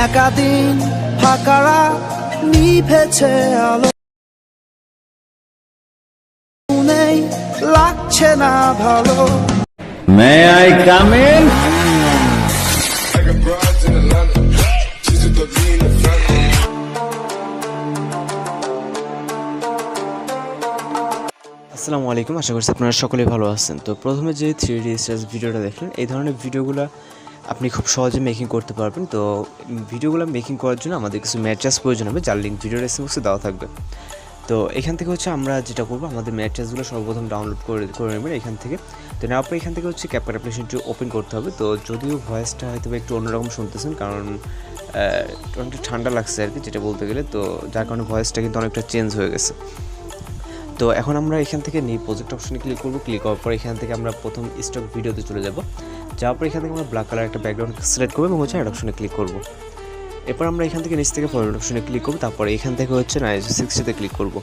একা দিন ফাঁকারা নিভেছে আলো নেই লাগছে না ভালো May I come in? আসসালামু আলাইকুম, আশা করছি আপনারা সকলেই ভালো আছেন। তো প্রথমে যে 3D স্ট্রেস ভিডিওটা দেখলেন, এই ধরনের ভিডিওগুলো আপনি খুব সহজে মেকিং করতে পারবেন। তো ভিডিওগুলো মেকিং করার জন্য আমাদের কিছু ম্যাট্রেস প্রয়োজন হবে, যার লিঙ্ক ভিডিও ডেসক্রিপশনে দেওয়া থাকবে। তো এখান থেকে হচ্ছে আমরা যেটা করবো, আমাদের ম্যাট্রেসগুলো সর্বপ্রথম ডাউনলোড করে নেবেন এখান থেকে। তো নেওয়ার পর এখান থেকে হচ্ছে CapCut অ্যাপ্লিকেশনটি ওপেন করতে হবে। তো যদিও ভয়েসটা হয়তো একটু অন্যরকম শুনতেছেন, কারণ অনেকটা ঠান্ডা লাগছে আর কি, যেটা বলতে গেলে। তো যার কারণে ভয়েসটা কিন্তু অনেকটা চেঞ্জ হয়ে গেছে। তো এখন আমরা এখান থেকে নিউ প্রজেক্ট অপশনে ক্লিক করব। ক্লিক করার পর এখান থেকে আমরা প্রথম স্টক ভিডিওতে চলে যাব। যাওয়ার পর এখান থেকে আমরা ব্ল্যাক কালার একটা ব্যাকগ্রাউন্ড সিলেক্ট করবো এবং হচ্ছে অ্যাড অপশনে ক্লিক করব। এরপর আমরা এখান থেকে নিচ থেকে ফরম্যাট অপশনে ক্লিক করব। তারপরে এখান থেকে হচ্ছে 960 ক্লিক করব।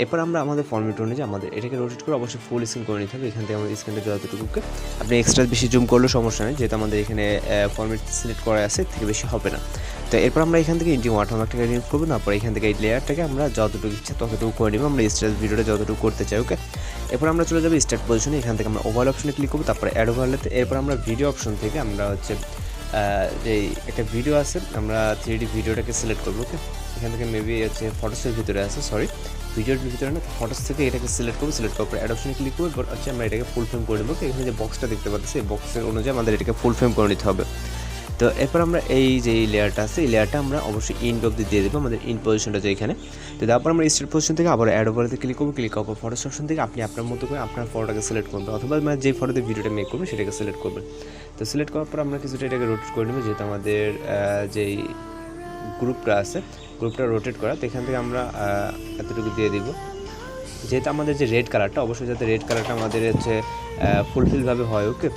এরপর আমরা আমাদের ফরম্যাট অনুযায়ী আমাদের এটাকে রোটেট করে অবশ্যই ফুল স্ক্রিন করে নিতে হবে। এখান থেকে আমাদের স্ক্রিনটা যতটুকুকে, আপনি এক্সট্রা বেশি জুম করলেও সমস্যা নেই, যেহেতু আমাদের এখানে ফরম্যাট সিলেক্ট করা আছে, থেকে বেশি হবে না। তো এরপর আমরা এখান থেকে ইন্ডিং ওয়াটারমার্কটাকে রিমুভ করবো। তারপর এখান থেকে এই লেয়ারটাকে আমরা যতটুকু ইচ্ছা ততটুকু করে নেব, আমরা স্ট্রেস ভিডিওটা যতটুকু করতে চাই। ওকে, এরপর আমরা চলে যাবো স্টার্ট পজিশনে। এখান থেকে আমরা ওভারঅল অপশনে ক্লিক করবো, তারপরে অ্যাড ওভারলেতে। এরপর আমরা ভিডিও অপশন থেকে আমরা হচ্ছে যে একটা ভিডিও আছে, আমরা 3D ভিডিওটাকে সিলেক্ট করবো। ওকে, এখান থেকে মেবি হচ্ছে ফটোসের ভিতরে আছে, সরি ভিডিওর ভিতরে না, ফটোস থেকে এটাকে সিলেক্ট করবো। সিলেক্ট করার পর অ্যাড অপশনে ক্লিক করবো। এবার হচ্ছে আমরা এটাকে ফুল ফ্রেম করে নেবো। এখানে যে বক্সটা দেখতে পাচ্ছি, এই বক্সের অনুযায়ী আমাদের এটাকে ফুল ফ্রেম করে নিতে হবে। তো এরপর আমরা এই যে লেয়ারটা আছে, এই লেয়ারটা আমরা অবশ্যই ইন্ড অব্দি দিয়ে দেবো, আমাদের ইন পজিশনটা যে এখানে। তো তারপর আমরা স্টার্ট পজিশন থেকে আবার অ্যাড ওভারতে ক্লিক করবো। ক্লিক করার পর ফটোস অপশন থেকে আপনি আপনার মতো করে আপনার ফটোটাকে সিলেক্ট করবেন, অথবা মানে যে ফটোতে ভিডিওটা মেক করবেন সেটাকে সিলেক্ট করবেন। তো সিলেক্ট করার পর আমরা কিছুটা এটাকে রোটেট করে নেবো, যেহেতু আমাদের যেই গ্রুপটা আছে, গ্রুপটা রোটেট করা। তো এখান থেকে আমরা এতটুকু দিয়ে দিব, যেহেতু আমাদের যে রেড কালারটা, অবশ্যই যাতে রেড কালারটা আমাদের হচ্ছে ফুলফিলভাবে হয়। ওকে,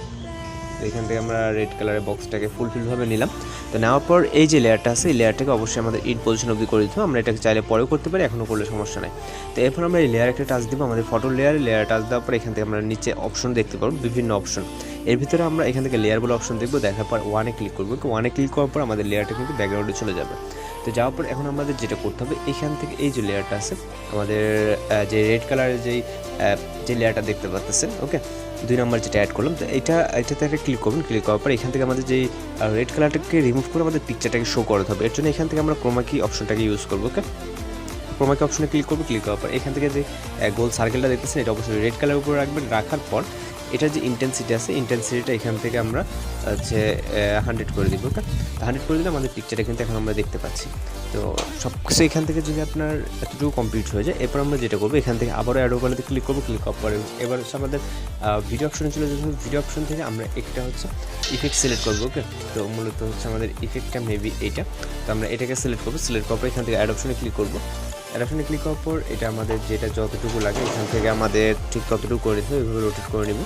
তো এখান থেকে আমরা রেড কালারের বক্সটাকে ফুলফিলভাবে নিলাম। তো নেওয়ার পর এই যে লেয়ারটা আছে, এই লেয়ারটাকে অবশ্যই আমাদের ইন পজিশন অবধি করে দিতে হবে। আমরা এটাকে চাইলে পরেও করতে পারি, এখনও করলে সমস্যা নাই। তো এরপর আমরা এই লেয়ার একটা টাচ দিব, আমাদের ফটো লেয়ার টাচ দেওয়ার পর এখান থেকে আমরা নিচে অপশন দেখতে পারবো, বিভিন্ন অপশন। এর ভিতরে আমরা এখান থেকে লেয়ার বলে অপশন দেখবো, দেখার পর ওয়ানে ক্লিক করবো। ওয়ানে ক্লিক করার পর আমাদের লেয়ারটা কিন্তু ব্যাকগ্রাউন্ডে চলে যাবে। তো যাওয়ার পর এখন আমাদের যেটা করতে হবে, এখান থেকে এই যে লেয়ারটা আছে, আমাদের যে রেড কালারের যে লেয়ারটা দেখতে পাচ্ছেন, ওকে 2 নম্বর যেটা অ্যাড করলাম, তো এটাতে একটা ক্লিক করবেন। ক্লিক করার পর এখান থেকে আমাদের যেই রেড কালারটাকে রিমুভ করে আমাদের পিকচারটাকে শো করাতে হবে। এর জন্য এখান থেকে আমরা ক্রোমা কি অপশনটাকে ইউজ করবো। ওকে, ক্রোমা কি অপশনে ক্লিক করবো। ক্লিক করার পর এখান থেকে যে গোল সার্কেলটা দেখতেছেন, এটা অবশ্যই রেড কালারের উপরে রাখবেন। রাখার পর এটার যে ইন্টেন্সিটি আছে, ইন্টেন্সিটিটা এখান থেকে আমরা হচ্ছে 100 করে দিব। ওকে, 100 করে দিলে আমাদের পিকচারটা কিন্তু এখন আমরা দেখতে পাচ্ছি। তো সব কিছু এখান থেকে যদি আপনার এতটুকু কমপ্লিট হয়ে যায়, এরপর আমরা যেটা করবো, এখান থেকে আবারও অ্যাড ওভারলেতে ক্লিক করবো। ক্লিক করার পরে এবার হচ্ছে আমাদের ভিডিও অপশনে চলে যেতে হবে। ভিডিও অপশন থেকে আমরা একটা হচ্ছে ইফেক্ট সিলেক্ট করবো। ওকে, তো মূলত হচ্ছে আমাদের ইফেক্টটা মেবি এইটা। তো আমরা এটাকে সিলেক্ট করবো। সিলেক্ট করার পর এখান থেকে অ্যাড অপশনে ক্লিক করবো। অ্যাড অপশনে ক্লিক করার পর এটা আমাদের যেটা যতটুকু লাগে এখান থেকে আমাদের ঠিক ততটুকু করে দিতে হবে, এইভাবে রোটেট করে নেব।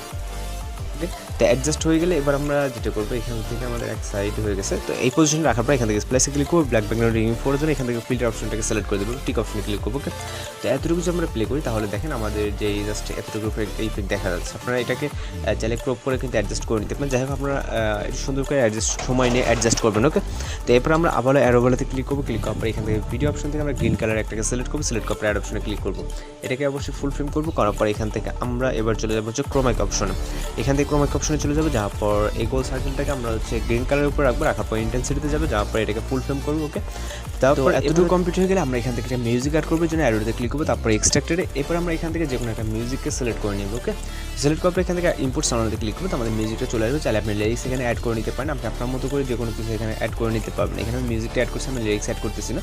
ওকে, তো অ্যাডজাস্ট হয়ে গেলে এবার আমরা যেটা করবো, এখান থেকে আমাদের এক সাইড হয়ে গেছে। তো এই পজিশনে রাখার পর এখান থেকে স্প্লাইসে ক্লিক করবো, ব্ল্যাক ব্যাকগ্রাউন্ড রিমুভ করার জন্য এখান থেকে ফিল্টার অপশনটাকে সিলেক্ট করে দেবো, টিক অপশনে ক্লিক করবো। ওকে, তো এতটুকু যদি আমরা প্লে করি, তাহলে দেখেন আমাদের যে জাস্ট এতটুকু ইফেক্ট দেখা যাচ্ছে। আপনারা এটাকে চাইলে ক্রপ করে কিন্তু অ্যাডজাস্ট করে নিতে পারেন। যাই হোক, আপনারা একটু সুন্দর করে সময় নিয়ে অ্যাডজাস্ট করবেন। ওকে, তো এরপর আমরা আবার অ্যারোগুলোতে ক্লিক করবো। ক্লিক করার পর এখান থেকে ভিডিও অপশন থেকে আমরা গ্রিন কালার একটাকে সিলেক্ট করবো। সিলেক্ট করার পর অ্যাড অপশনে ক্লিক করবো। এটাকে অবশ্যই ফুল ফ্রেম করবো। করার পর এখান থেকে আমরা এবার চলে যাবো হচ্ছে ক্রোমাইক অপশনে। এখান থেকে ক্রোমাইক অপশনে চলে যাবো। যাওয়ার পর এই গোল সার্কেলটাকে আমরা হচ্ছে গ্রিন কালারের উপর রাখবো। রাখার পর ইন্টেন্সিটিতে যাবে। যাওয়ার পর এটাকে ফুল ফ্রেম করবো। ওকে, তারপর এতটুকু কমপ্লিট হয়ে গেলে আমরা এখান থেকে একটা মিউজিক অ্যাড করবো, জন্য অ্যাডোতে ক্লিক করবো। তারপর এক্সট্রাক্টেডে এরপর আমরা এখান থেকে যে কোনো একটা মিউজিককে সিলেক্ট করে নিব। ওকে, সিলেক্ট করার পর এখান থেকে ইম্পোর্ট সাউন্ডে ক্লিক করবো। তো আমাদের মিউজিকটা চলে আসবে। চাইলে আপনি লিরিক্স এখানে অ্যাড করে নিতে পারেন। আপনি আপনার মতো করে যে কোনো কিছু এখানে অ্যাড করে নিতে পারবেন। এখানে আমি মিউজিকটা অ্যাড করছি, আমি লিরিক্স অ্যাড করতেছি না।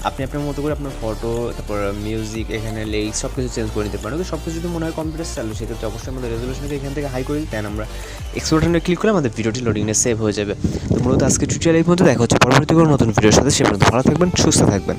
আপনি আপনার মতো করে আপনার ফটো, তারপর মিউজিক, এখানে লিরিক্স সব কিছু চেঞ্জ করে নিতে পারেন। ওকে, সব কিছু যদি মনে হয় কম্পিউটার চালু, সেক্ষেত্রে অবশ্যই আমাদের রেজলিউশনকে এখান থেকে হাই করে দিই। দেন আমরা এক্সপোর্ট বাটনে ক্লিক করে আমাদের ভিডিওটি লোডিংয়ে সেভ হয়ে যাবে। তো মূলত আজকে টিউটোরিয়াল এই পর্যন্ত। দেখা হচ্ছে পরবর্তী কোনো নতুন ভিডিওর সাথে। সে পর্যন্ত ভালো থাকবেন, সুস্থ থাকবেন।